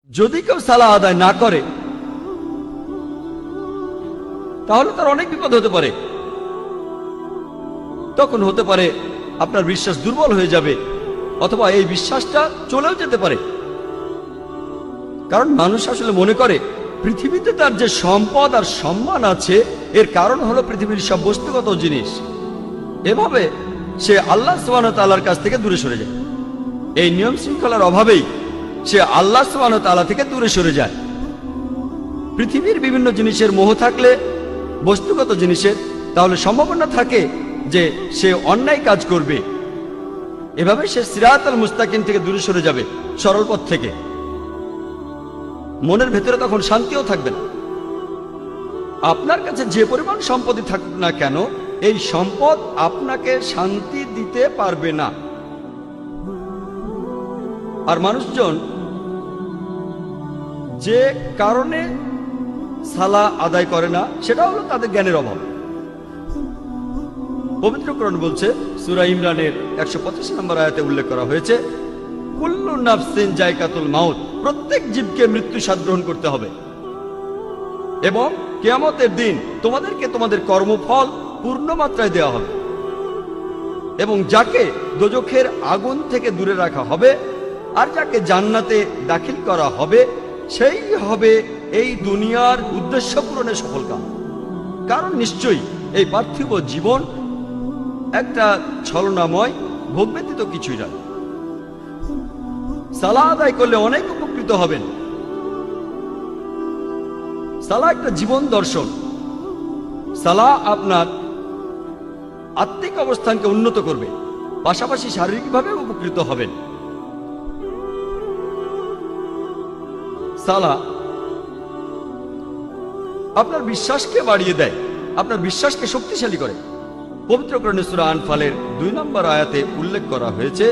যদি কেউ সালাহ আদায় না করে তাহলে তার অনেক বিপদ হতে পারে। তখন হতে পারে আপনার বিশ্বাস দুর্বল হয়ে যাবে, অথবা এই বিশ্বাসটা চলেও যেতে পারে। কারণ মানুষ আসলে মনে করে পৃথিবীতে তার যে সম্পদ আর সম্মান আছে এর কারণ হলো পৃথিবীর সব বস্তুগত জিনিস। এভাবে সে আল্লাহ সুবহানাহু ওয়া তাআলার কাছ থেকে দূরে সরে যায়। এই নিয়ম শৃঙ্খলার অভাবেই সে আল্লাহ সুবহানাহু ওয়া তাআলা থেকে দূরে সরে যায়। পৃথিবীর বিভিন্ন জিনিসের মোহ থাকলে, বস্তুগত জিনিসের, তাহলে সম্ভাবনা থাকে যে সে অন্যায় কাজ করবে। এভাবে সে সিরাতাল মুস্তাকিম থেকে দূরে সরে যাবে, সরল পথ থেকে। মনের ভেতরে তখন শান্তিও থাকবে না। আপনার কাছে যে পরিমাণ সম্পত্তি থাকুক না কেন, এই সম্পদ আপনাকে শান্তি দিতে পারবে না। আর মানুষজন যে কারণে সালাহ আদায় করে না সেটা হলো তাদের জ্ঞানের অভাব। পবিত্র কোরআন বলছে, সূরা ইমরানের 185 নম্বর আয়াতে উল্লেখ করা হয়েছে, কুল্লু নাফসিন যায়কাতুল মাউত, প্রত্যেক জীবকে মৃত্যু স্বাদ গ্রহণ করতে হবে এবং কিয়ামতের দিন তোমাদেরকে তোমাদের কর্মফল পূর্ণ মাত্রায় দেওয়া হবে এবং যাকে দোজখের আগুন থেকে দূরে রাখা হবে আর যাকে জান্নাতে দাখিল করা হবে সেই হবে এই দুনিয়ার উদ্দেশ্য পূরণে সফলকাম। কারণ নিশ্চয়ই এই পার্থিব জীবন একটা ছলনাময়, ভোগ ব্যতীত কিছুই নয়। সালাহ আদায় করলে অনেক উপকৃত হবেন। সালাহ একটা জীবন দর্শন। সালাহ আপনার আত্মিক অবস্থানকে উন্নত করবে, পাশাপাশি শারীরিকভাবে উপকৃত হবেন। সালাহ আপনার বিশ্বাসকে বাড়িয়ে দেয়, আপনার বিশ্বাসকে শক্তিশালী করে। পবিত্র কোরআনে সূরা আনফালের 2 নম্বর আয়াতে উল্লেখ করা হয়েছে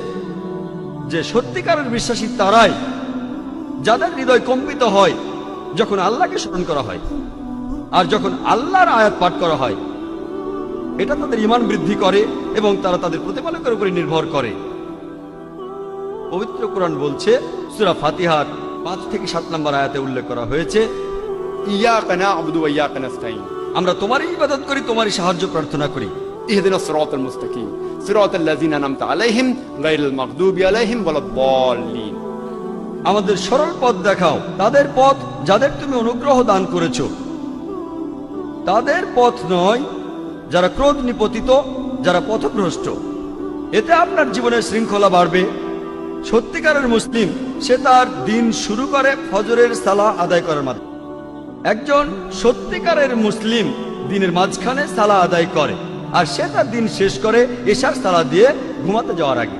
যে সত্যিকারের বিশ্বাসী তারাই যাদের হৃদয় কম্পিত হয় যখন আল্লাহকে স্মরণ করা হয় আর যখন আল্লাহর আয়াত পাঠ করা হয়। এটা তাদের ঈমান বৃদ্ধি করে এবং তারা তাদের প্রতিপালকের উপরে নির্ভর করে। পবিত্র কোরআন বলছে, সূরা ফাতিহার 5 থেকে 7 নম্বর আয়াতে উল্লেখ করা হয়েছে, ইয়াকা না'বুদু ওয়া ইয়াকা নাস্তাঈন, আমরা তোমারই ইবাদত করি, তোমারই সাহায্য প্রার্থনা করি। ইহদিনাস সিরাতাল মুস্তাকিম সিরাতাল লাযিনা আন'আমতা আলাইহিম গায়রিল মাগদুবি আলাইহিম ওয়ালাদ-দাল্লিন, আমাদের সরল পথ দেখাও, তাদের পথ যাদের তুমি অনুগ্রহ দান করেছো, তাদের পথ নয় যারা ক্রোধ নিপতিত, যারা পথভ্রষ্ট। এতে আপনার জীবনের শৃঙ্খলা বাড়বে। সত্যিকারের মুসলিম সে তার দিন শুরু করে ফজরের সালাহ আদায় করার মাধ্যমে। একজন সত্যিকারের মুসলিম দিনের মাঝখানে সালাহ আদায় করে আর সে তার দিন শেষ করে এশার সালাহ দিয়ে ঘুমাতে যাওয়ার আগে।